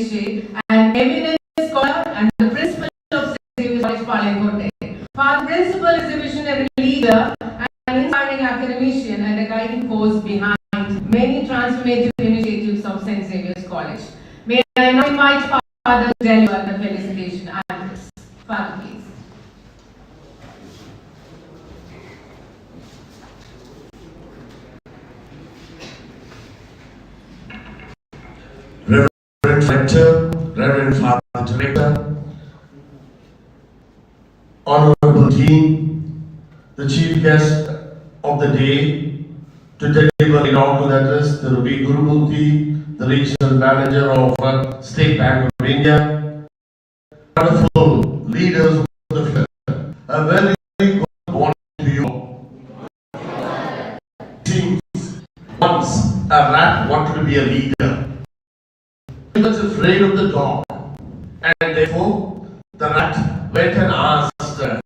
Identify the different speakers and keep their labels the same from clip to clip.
Speaker 1: appreciate an eminent scholar and the principal of St. Xavier's College, Palaykotte. Father Principal is a visionary leader, an inspiring academician, and a guiding force behind many transformative initiatives of St. Xavier's College. May I now invite Father to deliver the felicitation address. Father, please.
Speaker 2: Reverend Rector, Reverend Father Director, Honorable Dean, the Chief Guest of the day, to deliver the inaugural address, the Ruby Gurumurthy, the Regional Manager of State Bank of India, wonderful leaders of the future. A very good morning to you. Seems once a rat wanted to be a leader. He was afraid of the dog, and therefore the rat went and asked the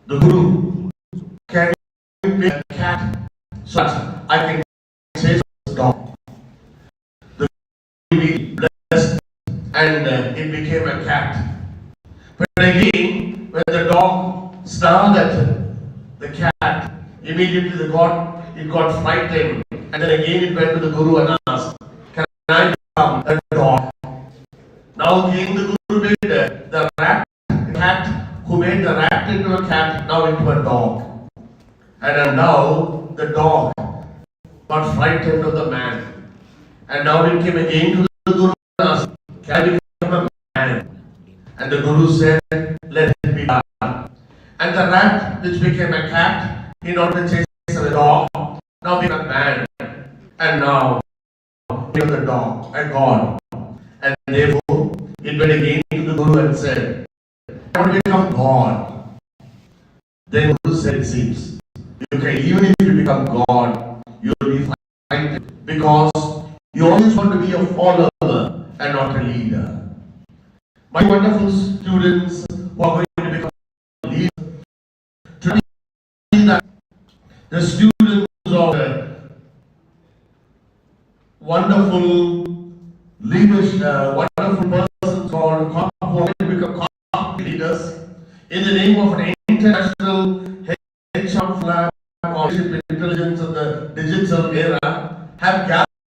Speaker 2: Guru, can you be a cat so that I can chase the dog? The Guru blessed, and it became a cat. But again, when the dog snarled at the cat, immediately it got frightened, and then again it went to the Guru and asked, can I become a dog? Now again the Guru made the cat who made the rat into a cat, now into a dog. And now the dog got frightened of the man. And now it came again to the Guru and asked, can I become a man? And the Guru said, let it be done. And the rat, which became a cat, in order to chase the dog, now became a man. And now became the dog, a god. And therefore, it went again to the Guru and said, I want to become God. Then the Guru said, it seems, even if you become God, you will be frightened because you always want to be a follower and not a leader. My wonderful students who are going to become leaders, today that the students of a wonderful leadership, wonderful persons called who are going to become leaders in the name of an international HR flag on leadership intelligence of the digital era have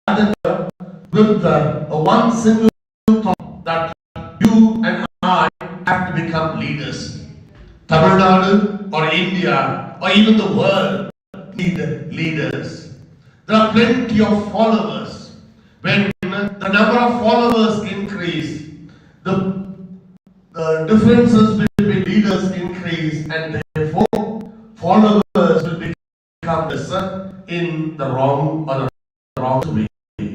Speaker 2: gathered with one single thought that you and I have to become leaders. Tamil Nadu or India or even the world need leaders. There are plenty of followers. When the number of followers increase, the differences between leaders increase, and therefore followers will become lesser in the wrong or the wrong way.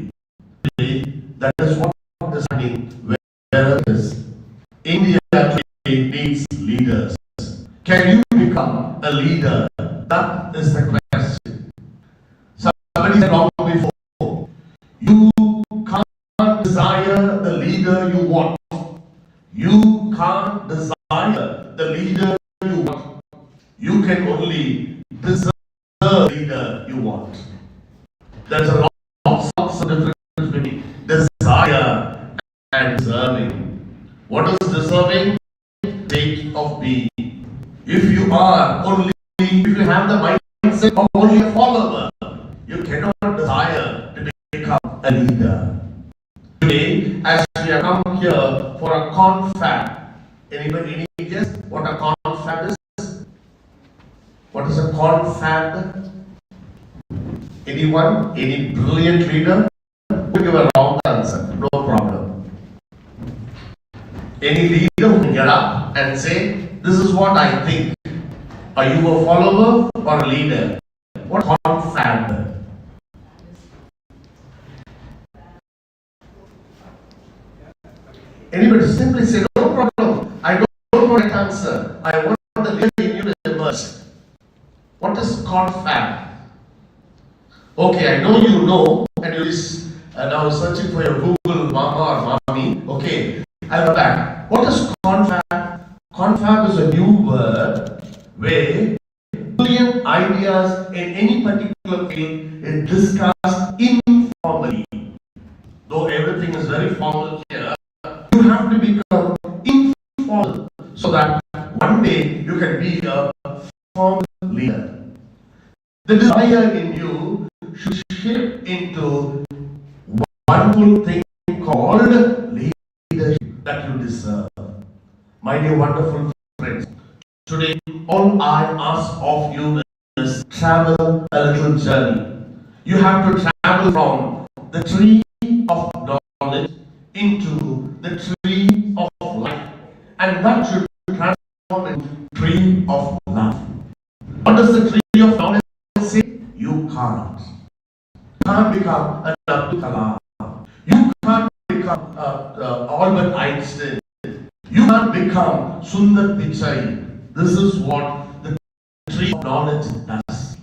Speaker 2: That is what is happening where India today needs leaders. Can you become a leader? That is the question. Somebody said long before, you can't desire the leader you want. You can't desire the leader you want. You can only deserve the leader you want. There's a lot of difference between desire and deserving. What is deserving? State of being. If you have the mindset of only a follower, you cannot desire to become a leader. Today, as we have come here for a confab, any guess what a confab is? What is a confab? Anyone? Any brilliant leader? Who give a wrong answer? No problem. Any leader who can get up and say, this is what I think. Are you a follower or a leader? What confab? Anybody simply say, no problem. I don't want an answer. I want the leader in you to emerge. What is confab? Okay, I know you know, and you is now searching for your Google mama or mommy. Okay, I'll go back. What is confab? Confab is a new word where brilliant ideas in any particular field is discussed informally. Though everything is very formal here. You have to become informal so that one day you can be a formal leader. The desire in you should shape into wonderful thing called leadership that you deserve. My dear wonderful friends, today all I ask of you is travel a little journey. You have to travel from the tree of knowledge into the tree of life, and that should transform into tree of life. What does the tree of knowledge say? You can't. You can't become an Abdul Kalam. You can't become Albert Einstein. You can't become Sundar Pichai. This is what the tree of knowledge does.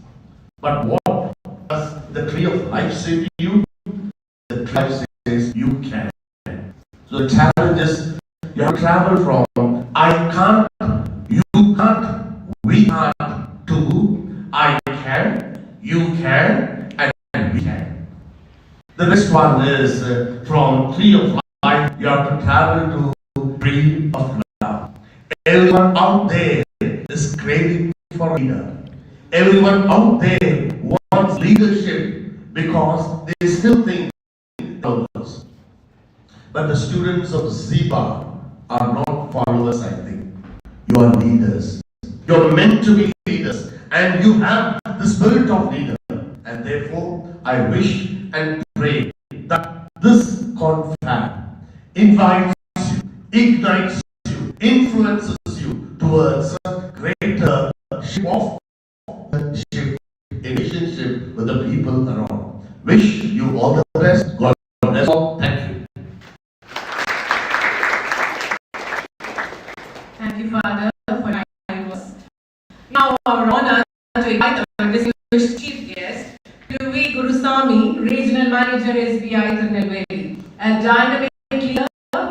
Speaker 2: But what does the tree of life say to you? The tree of life says you can. So the challenge is you have to travel from I can't, you can't, we can't to I can, you can, and we can. The next one is from tree of life you have to travel to tree of love. Everyone out there is craving for a leader. Everyone out there wants leadership because they still think others. But the students of Xiba are not followers, I think. You are leaders. You're meant to be leaders. And you have the spirit of leader. And therefore, I wish and pray that this confab invites you, ignites you, influences you towards a greater relationship with the people around. Wish you all the best. God bless you. Thank you.
Speaker 1: Thank you, Father, for your kind words. Now, our honor to invite our distinguished chief guest, P. Gurusamy, Regional Manager, SBI Tirunelveli, a dynamic leader,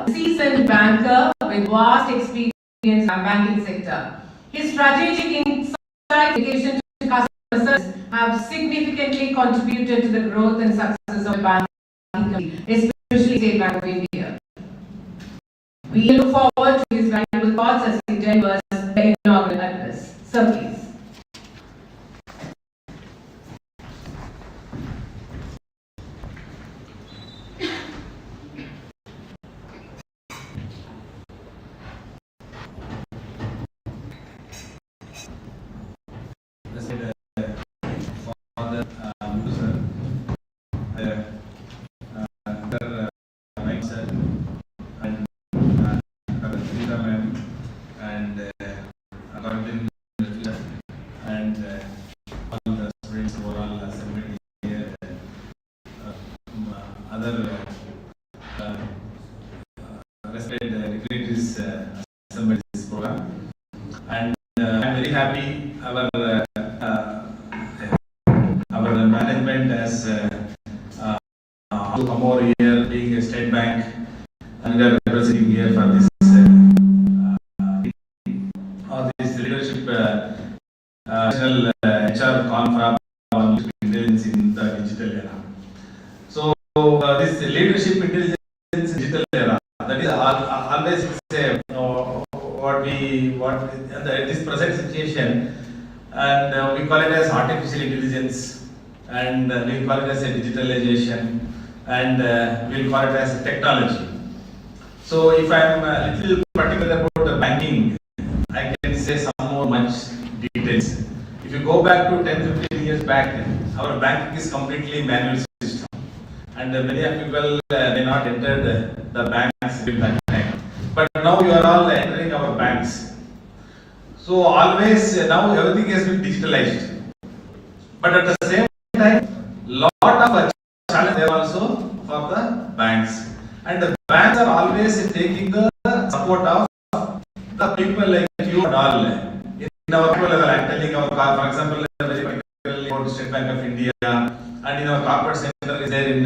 Speaker 1: seasoned banker with vast experience in the banking sector. His strategic insight and dedication to customer service have significantly contributed to the growth and success of the banking community, especially State Bank of India. We look forward to his valuable thoughts as he delivers the inaugural address. Sir, please.
Speaker 3: Happy our management has come over here being a state bank and we are representing here for this leadership national HR conference on intelligence in the digital era. So this leadership intelligence in digital era, that is always this present situation, and we call it as artificial intelligence, and we call it as a digitalization, and we'll call it as technology. So if I'm a little particular about the banking, I can say some more much details. If you go back to 10-15 years back, our banking is completely manual system, and many of people may not enter the banks during that time. But now you are all entering our banks. So always now everything has been digitalized. But at the same time, lot of challenge there also for the banks. And the banks are always taking the support of the people like you and all. In our people level, I am telling our, for example, very particularly about State Bank of India, and in our corporate center is there in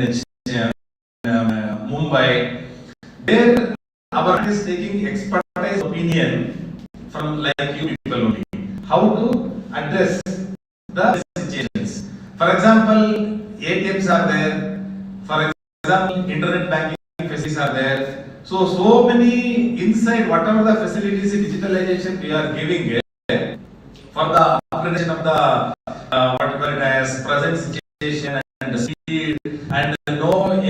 Speaker 3: Mumbai. There, our bank is taking expertise opinion from like you people only. How to address the situations. For example, ATMs are there. For example, internet banking facilities are there. So many inside whatever the facilities in digitalization we are giving for the upgradation of the what you call it as present situation and the speed and nobody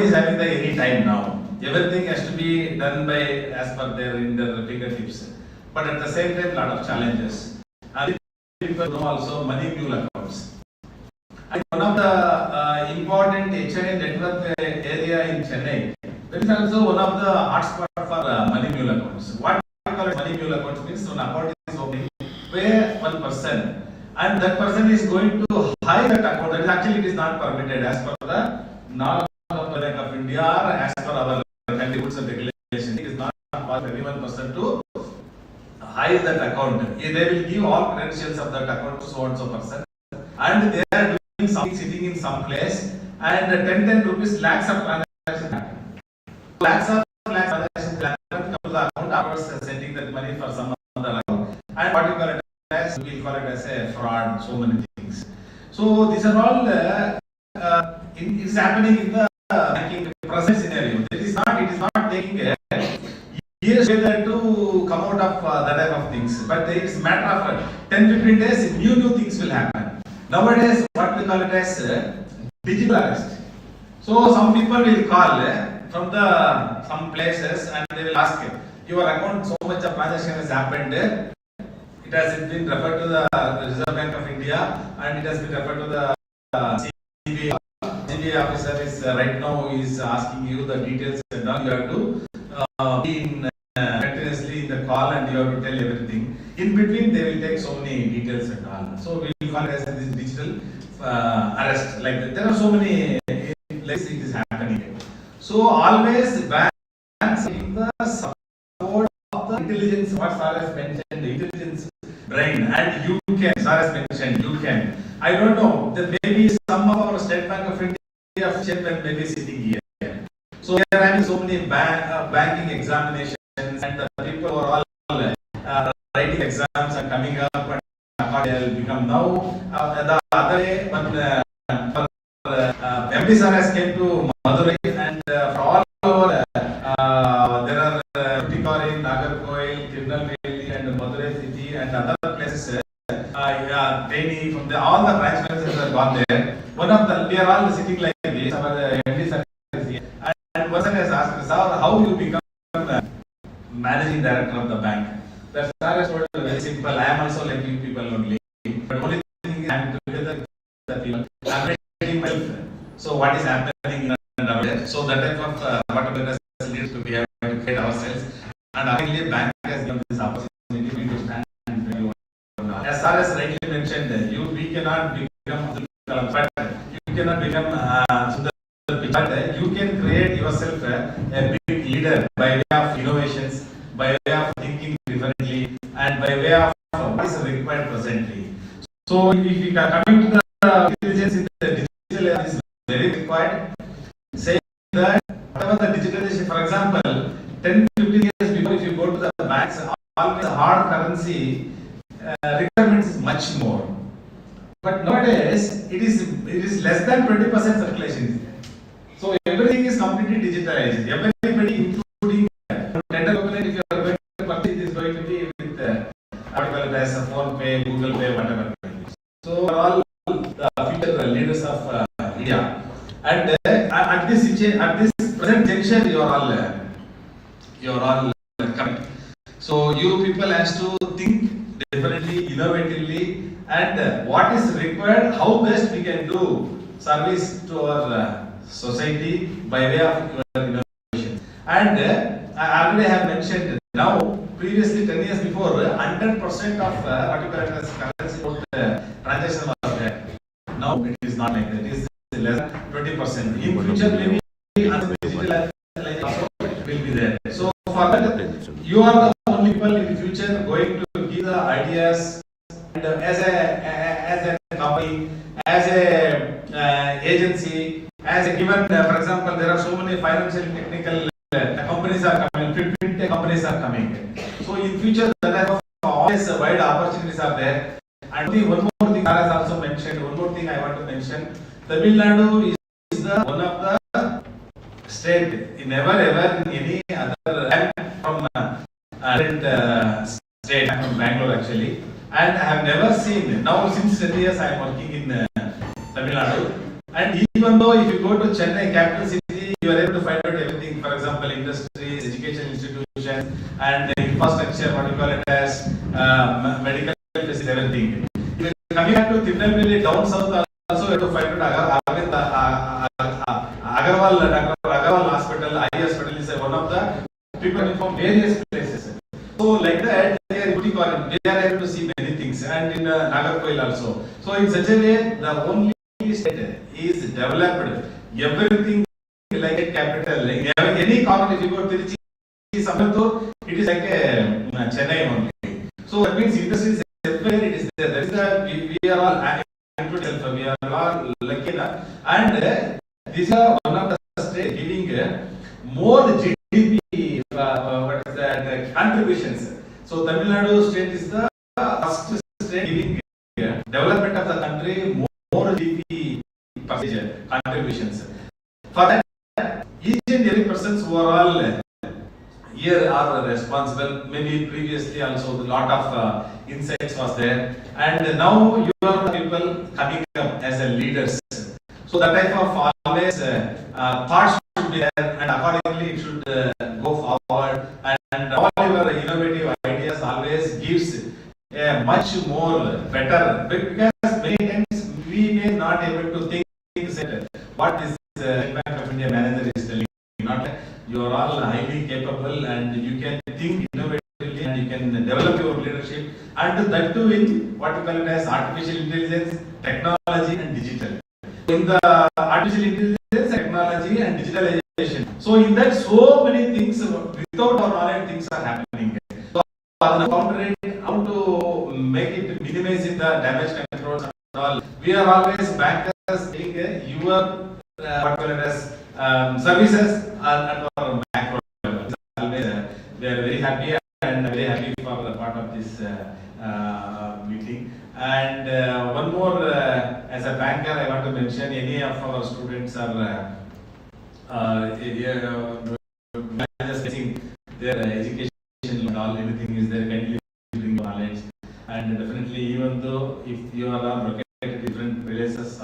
Speaker 3: is having the any time now. Everything has to be done by as per in their fingertips. But at the same time, lot of challenges. And people know also money mule accounts. And one of the important HNI network area in Chennai, there is also one of the hotspots for money mule accounts. What we call it money mule accounts means when account is opening, where one person and that person is going to hide that account. That is actually it is not permitted as per the norm of the Bank of India or as per our country rules and regulations. It is not for any one person to hide that account. They will give all credentials of that account to so and so person, and they are doing something sitting in some place, and 10 rupees lakhs of transactions happen. Lakhs transactions happen to the account after sending that money for some other account. And what you call it as, we call it as a fraud. So many things. So these are all is happening in the banking present scenario. It is not taking years to come out of that type of things. But it is matter of 10-15 days, new things will happen. Nowadays, what we call it as digital arrest. So some people will call from the some places and they will ask your account so much of transaction has happened. It has been referred to the Reserve Bank of India and it has been referred to the Xiba. Xiba officer is right now is asking you the details and all. You have to be in continuously in the call and you have to tell everything. In between, they will take so many details and all. So we will call it as this digital arrest. Like that. There are so many places it is happening. So always banks in the support of the intelligence. What Sir has mentioned, the intelligence brain, and you can. Sir has mentioned you can. I don't know. There may be some of our State Bank of India officials may be sitting here. So we are having so many banking examinations. And the people who are all writing exams and coming up and they will become now. The other day, when MD Sir has came to Madurai and for all over there are Tikari, Nagarkoil, Tirunelveli and Madurai city and other places. Training from all the branch managers have gone there. One of the we are all sitting like this. Our MD Sir is here, and person has asked, "Sir, how you become managing director of the bank?" The sir has told very simple. I am also like you people only. But only thing is I am together with the people. I am reading myself. So what is happening in our life? So that type of whatever leads to we have to create ourselves. And actually, bank has given this opportunity to stand and do. As sir has rightly mentioned, we cannot become but you cannot become but you can create yourself a big leader by way of innovations, by way of thinking differently, and by way of what is required presently. So, if we are coming to the intelligence in the digital area is very required. Saying that whatever the digitalization, for example, 10-15 years before, if you go to the banks, always hard currency requirements is much more. But nowadays, it is less than 20% circulation. So everything is completely digitalized. Everybody, including tender opening, if you are going to purchase, it is going to be with as a phone pay, Google Pay, whatever. So all the future leaders of India, and at this present juncture, you are all correct. So you people has to think differently, innovatively, and what is required, how best we can do service to our society by way of your innovation. And I already have mentioned now, previously 10 years before, 100% of what you call it as currency transaction was there. Now it is not like that. It is less than 20%. In future, maybe digital also will be there. So for that, you are the only people in the future going to give the ideas, and as a company, as a agency, as a given, for example, there are so many financial technical companies are coming, fintech companies are coming. So in future, that type of always wide opportunities are there. And one more thing I has also mentioned. One more thing I want to mention: Tamil Nadu is one of the state, never ever in any other, I'm from different state, I'm from Bangalore actually, and I have never seen, now since 10 years I am working in Tamil Nadu, and even though if you go to Chennai, capital city, you are able to find out everything, for example, industries, education institutions, and infrastructure, what you call it as medical facilities, everything. If coming back to Tirunelveli, down south, also you have to find out Agarwal, Dr. Agarwal Hospital, Eye Hospital is one of the people from various places. So like that, they are able to see many things, and in Nagarkoil also. So in such a way, the only state is developed. Everything like a capital. In any corner, if you go to Tiruchi, it is like a Chennai only. So that means industry is everywhere. It is there. That is the we are all included. We are all lucky enough, and these are one of the states giving more GDP. What is that? Contributions. So Tamil Nadu state is the first state giving development of the country more GDP percentage contributions. For that, each and every persons who are all here are responsible. Maybe previously also a lot of insights was there, and now you are the people coming up as a leaders. So that type of always thoughts should be there, and accordingly it should go forward. And all your innovative ideas always gives a much more better, because many times we may not able to think what is Bank of India manager is telling. Not you are all highly capable, and you can think innovatively, and you can develop your leadership, and that too in what we call it as artificial intelligence, technology, and digital. In the artificial intelligence, technology, and digitalization. So in that, so many things without our knowledge, things are happening. So counter it, how to make it minimizing the damage controls and all. We are always bankers saying your what we call it as services at our macro level. Always we are very happy and very happy for the part of this meeting. And one more, as a banker, I want to mention any of our students are just getting their education and all, anything is there, kindly bring knowledge. And definitely, even though if you are located in different places,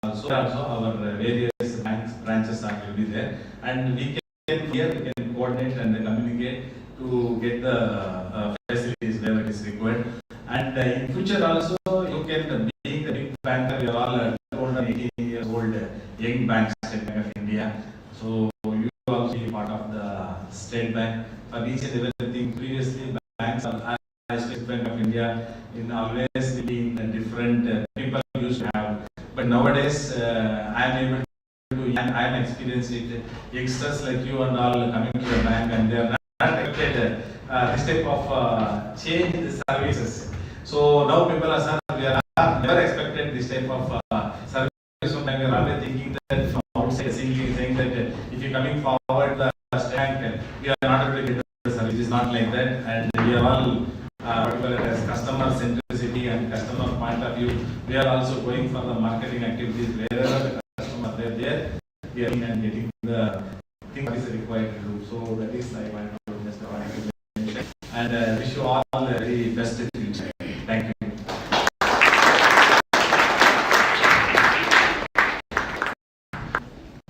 Speaker 3: also our various banks branches are will be there, and we can coordinate and communicate to get the facilities where it is required. And in future also, you can, being the big banker, we are all older 18 years old young banks, State Bank of India. So you also be part of the State Bank for each and everything. Previously, banks are State Bank of India in always be in different people used to have. But nowadays, I am able to, and I am experiencing it. Youngsters like you and all coming to the bank, and they are not expected this type of change in the services. So now people are saying we are never expected this type of service. We are always thinking that from outside, saying that if you are coming forward the bank, we are not able to get the service. It is not like that, and we are all particular as customer centricity and customer point of view. We are also going for the marketing activities wherever the customer they are there, we are in and getting the thing that is required to do. So that is I want to just mention, and wish you all the very best in future. Thank you.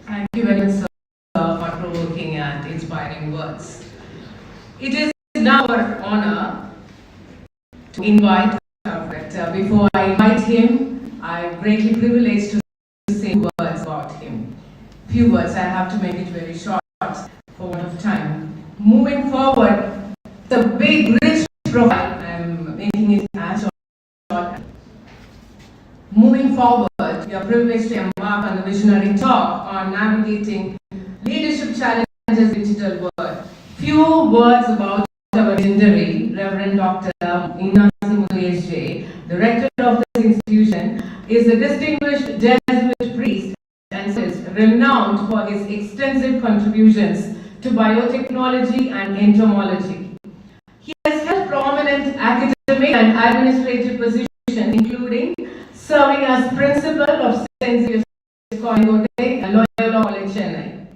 Speaker 1: Thank you very much, sir, for provoking and inspiring words. It is now our honor to invite our director. Before I invite him, I am greatly privileged to say words about him. Few words, I have to make it very short for want of time. Moving forward, the big, rich profile, I am making it as short. Moving forward, we are privileged to embark on a visionary talk on navigating leadership challenges in the digital world. Few words about our legendary Reverend Dr. SJ, Director of this institution, is a distinguished Jesuit priest and is renowned for his extensive contributions to biotechnology and entomology. He has held prominent academic and administrative positions, including serving as principal of St. Xavier's College, Loyola College, Chennai.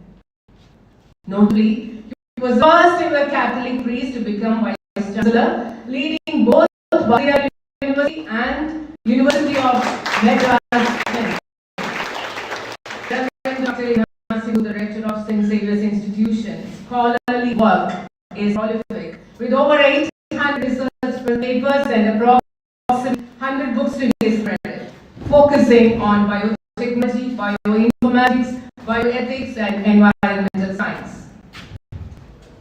Speaker 1: Notably, he was the first ever Catholic priest to become Vice Chancellor, leading both Basilea University and University of Madras. Reverend Dr. Ignatius, the rector of St. Xavier's Institution, scholarly work is prolific, with over 800 research papers and approximately 100 books to his credit, focusing on biotechnology, bioinformatics, bioethics, and environmental science.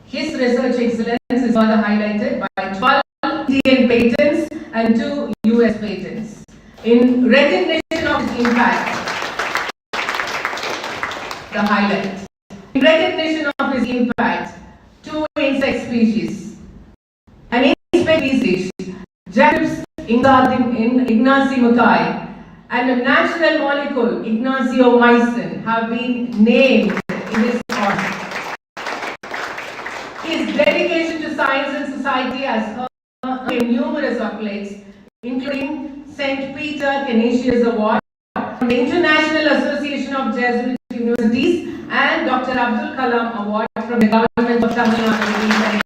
Speaker 1: His research excellence is further highlighted by 12 Indian patents and 2 US patents. In recognition of his impact, the highlight. In recognition of his impact, 2 insect species, an insect species, Jacobs ignacimutai, and a natural molecule, ignaciomycin, have been named in his honor. His dedication to science and society has earned him numerous accolades, including St. Peter Canisius Award from the International Association of Jesuit Universities and Dr. Abdul Kalam Award from the Government of Tamil Nadu.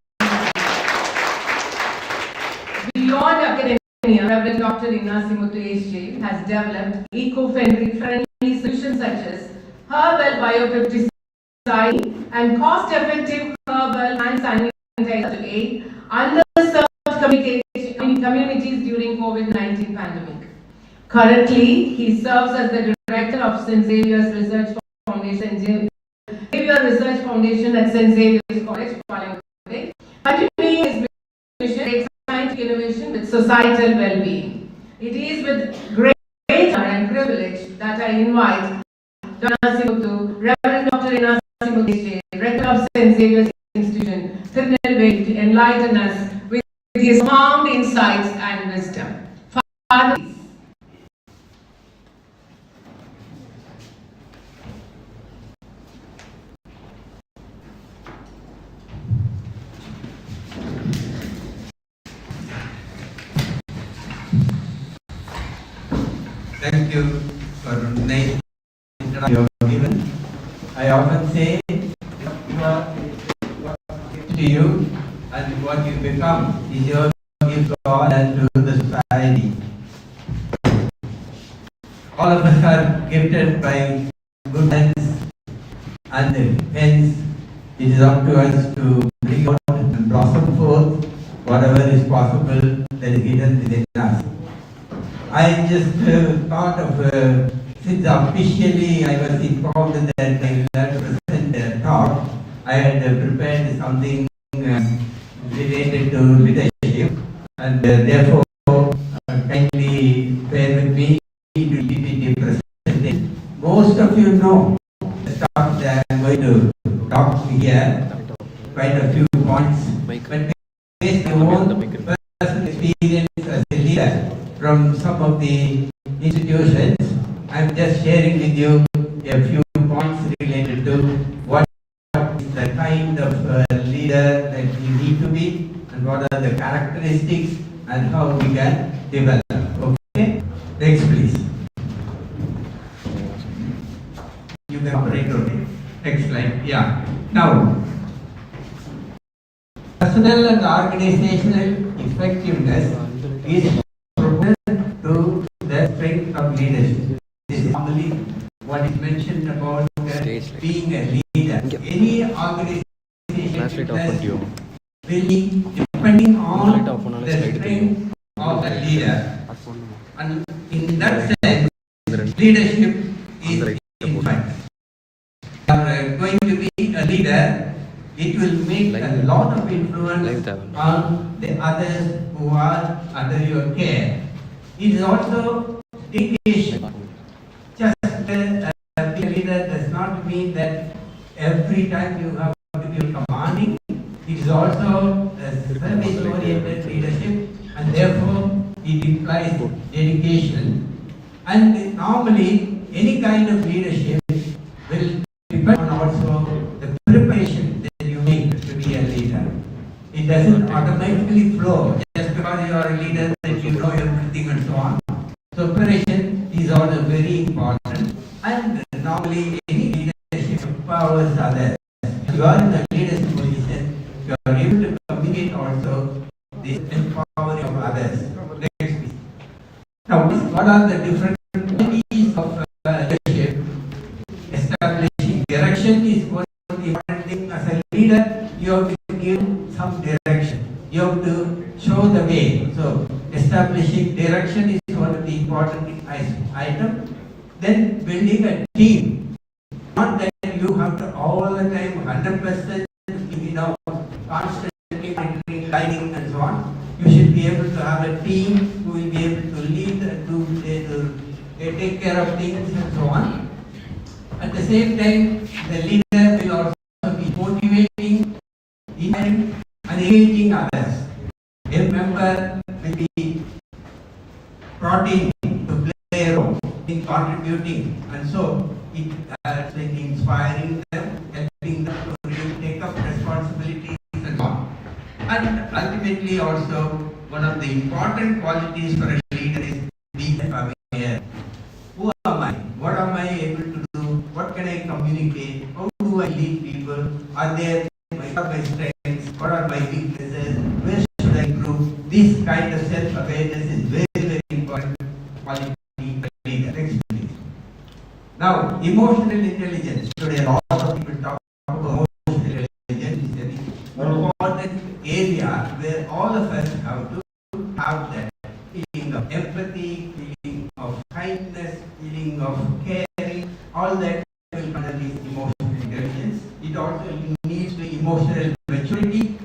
Speaker 1: Beyond academia, Reverend Dr. Ignatius SJ has developed eco-friendly solutions such as herbal biopesticide and cost-effective herbal hand sanitizer to aid underserved communities during COVID-19 pandemic. Currently, he serves as the director of St. Xavier's Research Foundation, at St. Xavier's College, Palankote, continuing his mission scientific innovation with societal well-being. It is with great honor and privilege that I invite Reverend Dr. Ignatius, Rector of St. Xavier's Institution, Tirunelveli, to enlighten us with his profound insights and wisdom. Father, please.
Speaker 4: Thank you for the nice introduction you have given. I often say, what to you and what you become is your gift to God and to the society. All of us are gifted by good hands, and hence it is up to us to bring out and blossom forth whatever is possible that is hidden within us. I just thought of, since officially I was informed that I will have to present a talk, I had prepared something related to leadership, and therefore kindly bear with me to be presented. Most of you know the stuff that I am going to talk here, quite a few points, but based on my own personal experience as a leader from some of the institutions, I am just sharing with you a few points related to what is the kind of leader that you need to be and what are the characteristics and how we can develop. Okay? Next please. You can operate on it. Next slide. Yeah. Now, personal and organizational effectiveness is to the strength of leadership. This is normally what is mentioned about being a leader. Any organization will be depending on the strength of the leader. And in that sense, leadership is infinite. You are going to be a leader, it will make a lot of influence on the others who are under your care. It is also dedication. Just being a leader does not mean that every time you have to be commanding. It is also a service-oriented leadership, and therefore it implies dedication. And normally, any kind of leadership will depend on also the preparation that you make to be a leader. It doesn't automatically flow just because you are a leader that you know everything and so on. So preparation is also very important, and normally any leadership empowers others. you are in a leadership position, you are able to communicate also this empowering of others. Next, please. Now, what are the different qualities of leadership? Establishing direction is one important thing. As a leader, you have to give some direction. You have to show the way. So, establishing direction is one of the important items. Then, building a team. Not that you have to all the time 100%, constantly guiding and so on. You should be able to have a team who will be able to lead and to take care of things and so on. At the same time, the leader will also be motivating, inspiring, and engaging others. A member will be brought in to play a role in contributing, and so it has been inspiring them, helping them to really take up responsibilities and so on. And ultimately, also one of the important qualities for a leader is being aware. Who am I? What am I able to do? What can I communicate? How do I lead people? Are there my strengths? What are my weaknesses? Where should I improve? This kind of self-awareness is very, very important quality for a leader. Next, please. Now, emotional intelligence. Today, a lot of people talk about emotional intelligence. It's a very important area where all of us have to have that feeling of empathy, feeling of kindness, feeling of caring. All that will come under this emotional intelligence. It also needs the emotional maturity.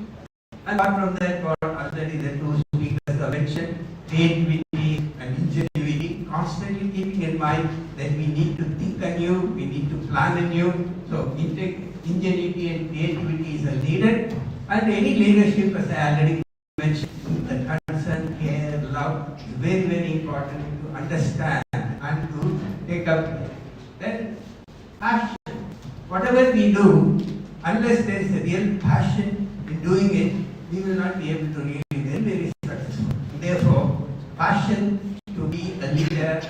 Speaker 4: And apart from that, what already the two speakers have mentioned, creativity and ingenuity, constantly keeping in mind that we need to think anew, we need to plan anew. So ingenuity and creativity is needed. And any leadership, as I already mentioned, the concern, care, love is very, very important to understand and to take up. Then passion. Whatever we do, unless there is a real passion in doing it, we will not be able to really be very, very successful. Therefore, passion to be a leader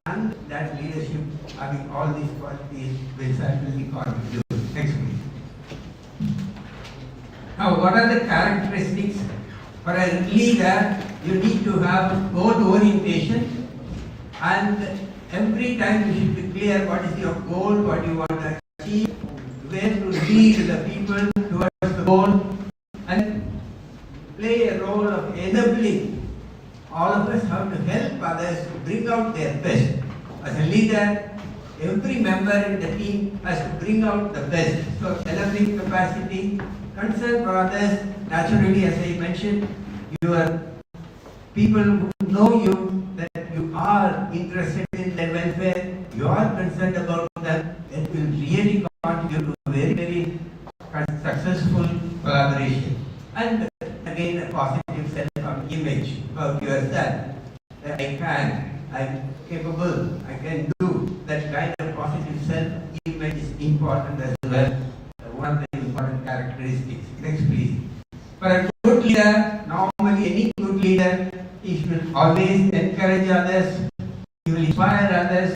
Speaker 4: and that leadership having all these qualities will certainly contribute. Next, please. Now, what are the characteristics? For a leader, you need to have goal orientation, and every time you should be clear what is your goal, what you want to achieve, where to lead the people towards the goal, and play a role of enabling. All of us have to help others to bring out their best. As a leader, every member in the team has to bring out the best. So, enabling capacity, concern for others, naturally, as I mentioned, your people who know you, that you are interested in their welfare, you are concerned about them, that will really contribute to a very, very successful collaboration. And again, a positive self-image of yourself, that I'm capable, I can do. That kind of positive self-image is important as well. One of the important characteristics. Next, please. For a good leader, normally any good leader, he should always encourage others, he will inspire others,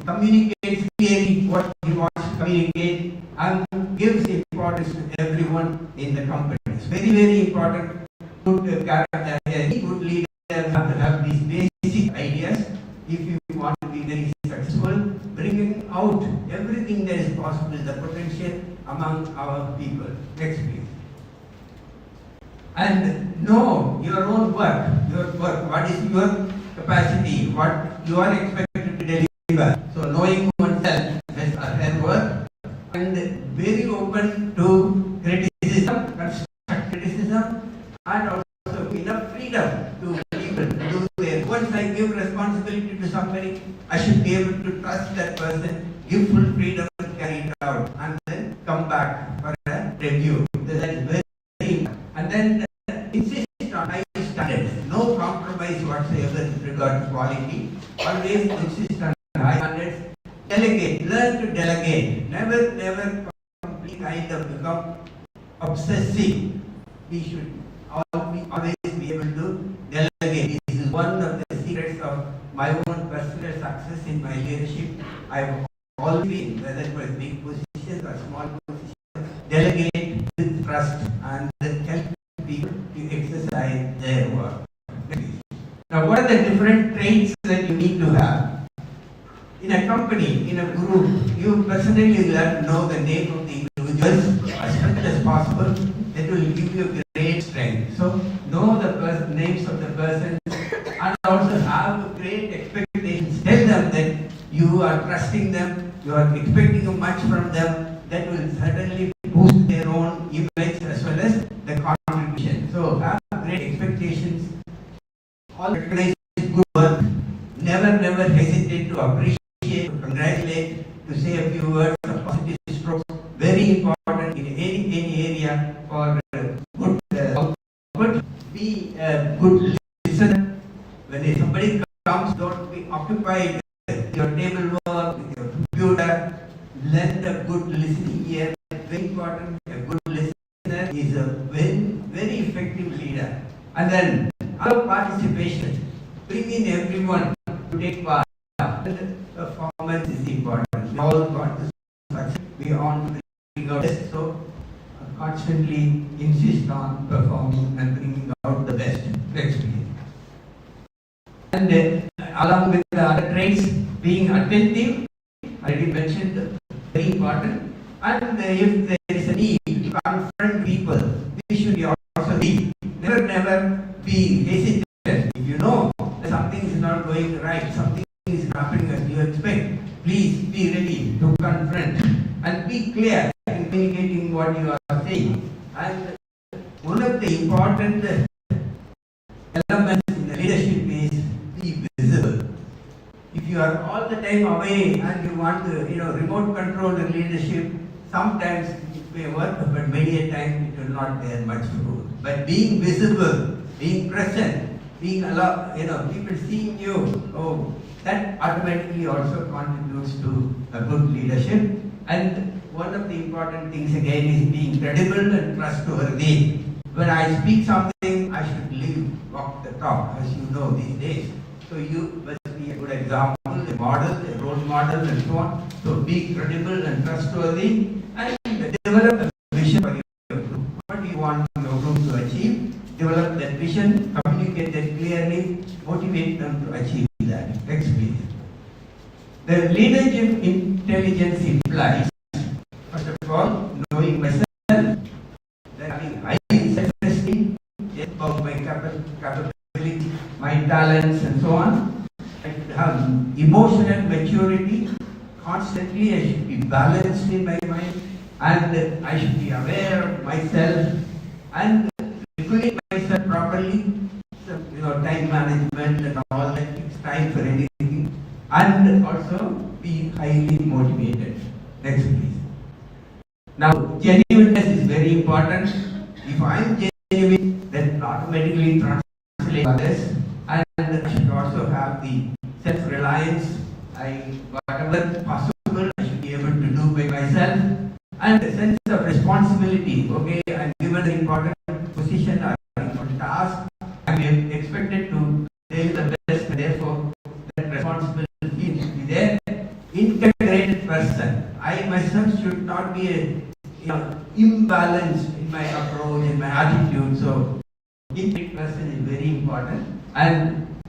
Speaker 4: communicates clearly what he wants to communicate, and gives importance to everyone in the company. It's very, very important. Good character, any good leader have to have these basic ideas if you want to be very successful, bringing out everything that is possible, the potential among our people. Next, please. And know your own work, what is your capacity, what you are expected to deliver. So knowing oneself as a work, and very open to criticism, constructive criticism, and also enough freedom to people to do their. Once I give responsibility to somebody, I should be able to trust that person, give full freedom to carry it out, and then come back for a review. That is very important. And then insist on high standards, no compromise whatsoever with regard to quality. Always insist on high standards. Delegate, learn to delegate. Never complete kind of become obsessive. We should always be able to delegate. This is one of the secrets of my own personal success in my leadership. I've always been, whether it was big positions or small positions, delegate with trust and help people to exercise their work. Now, what are the different traits that you need to have? In a company, in a group, you personally learn to know the name of the individuals as much as possible. That will give you great strength. So, know the names of the persons and also have great expectations. Tell them that you are trusting them, you are expecting much from them. That will certainly boost their own image as well as the contribution. So, have great expectations. All recognize good work. Never hesitate to appreciate, to congratulate, to say a few words of positive strokes. Very important in any area for good output. Be a good listener. When somebody comes, don't be occupied with your table work, with your computer. Lend a good listening ear. Very important. A good listener is a very effective leader. And then our participation, bring in everyone to take part. Performance is important. We all got to succeed. We want to bring out best. So constantly insist on performing and bringing out the best experience. And along with the other traits, being attentive, I already mentioned, very important. And if there is a need to confront people, we should also be. Never be hesitant. If you know that something is not going right, something is happening as you expect, please be ready to confront and be clear in communicating what you are saying. And one of the important elements in the leadership is be visible. If you are all the time away and you want to, remote control the leadership, sometimes it may work, but many a time it will not bear much fruit. But being visible, being present, being allowed, people seeing you, that automatically also contributes to a good leadership. And one of the important things again is being credible and trustworthy. When I speak something, I should walk the talk, as you know these days. So you must be a good example, a model, a role model, and so on. So be credible and trustworthy, and develop a vision for your group. What do you want your group to achieve? Develop that vision, communicate that clearly, motivate them to achieve that. Next, please. The leadership intelligence implies, first of all, knowing myself, then having high self-esteem, about my capability, my talents, and so on. I should have emotional maturity. Constantly, I should be balanced in my mind, and I should be aware of myself and regulate myself properly. So, time management and all that, takes time for anything, and also be highly motivated. Next, please. Now, genuineness is very important. If I am genuine, that automatically translates to others, and I should also have the self-reliance. Whatever possible, I should be able to do by myself, and a sense of responsibility. Okay, I'm given an important position or important task. I'm expected to do the best, and therefore that responsibility should be there. Integrated person. I myself should not be imbalanced in my approach, in my attitude. So, integrated person is very important, and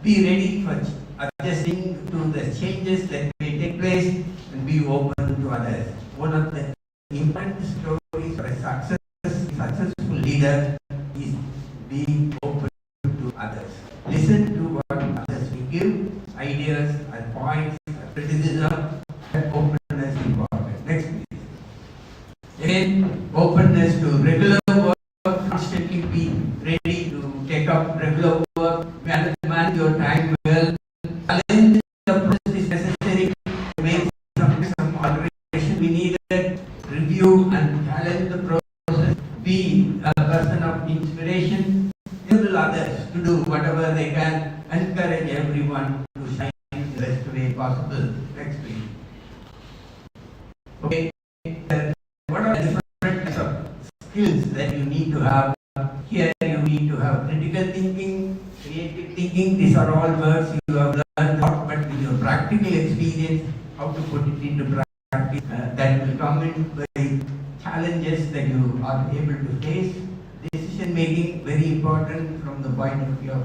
Speaker 4: be ready for adjusting to the changes that may take place, and be open to others. One of the important stories for a successful leader is being open to others. Listen to what others will give, ideas and points, criticism, and openness is important. Next, please. Again, openness to regular work, constantly be ready to take up regular work, manage your time well, challenge the process is necessary, make some alteration we needed, review and challenge the process, be a person of inspiration, enable others to do whatever they can, encourage everyone to shine in the best way possible. Next, please. Okay, what are the different types of skills that you need to have? Here you need to have critical thinking, creative thinking. These are all words you have learned, but with your practical experience, how to put it into practice, that will come in by challenges challenges that you are able to face. Decision making very important from the point of view of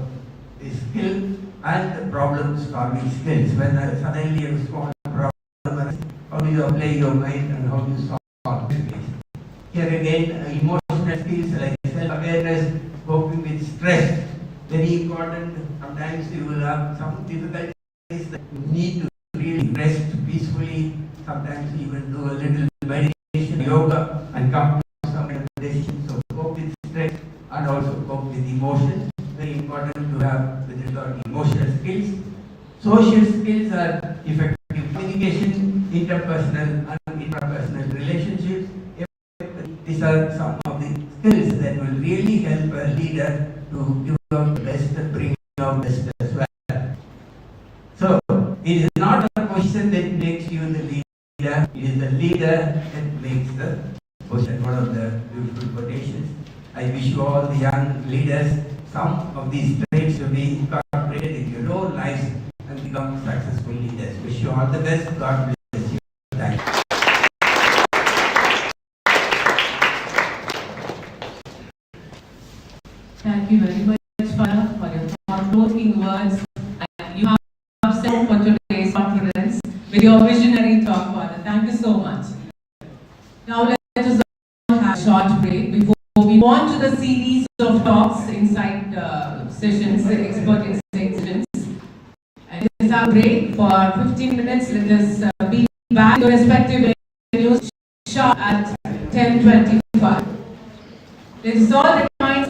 Speaker 4: the skill and the problem solving skills. When suddenly a small problem arises, how do you apply your mind and how do you solve it? Here again, emotional skills like self-awareness, coping with stress, very important. Sometimes you will have some difficulties that you need to really rest peacefully, sometimes even do a little meditation, yoga, and come to some meditation. So cope with stress and also cope with emotions. Very important to have with regard to emotional skills. Social skills are effective communication, interpersonal and intrapersonal relationships. These are some of the skills that will really help a leader to give out the best and bring out the best as well. So, it is not a position that makes you the leader, it is the leader that makes the position. One of the beautiful quotations. I wish you all the young leaders some of these traits to be incorporated in your own lives and become successful leaders. Wish you all the best. God bless you. Thank you.
Speaker 1: Thank you very much, Father, for your thought-provoking words. And you have set for today's conference with your visionary talk, Father. Thank you so much. Now let us have a short break before we move on to the series of talks inside sessions, expert sessions. And this is our break for 15 minutes. Let us be back to your respective venues sharp at 10:25. Let us all remind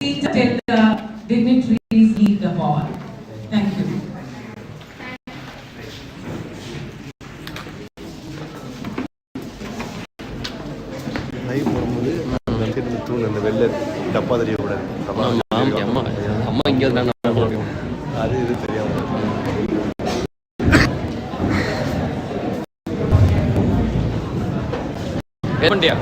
Speaker 1: till the dignitaries leave the hall. Thank you.
Speaker 5: Live போடும்போது நான் வந்து தூண் அந்த வெளில டப்பா தெரியக்கூடாது. அம்மா இங்கே இருந்தாங்க அது இது தெரியாமல்
Speaker 6: பண்ணியா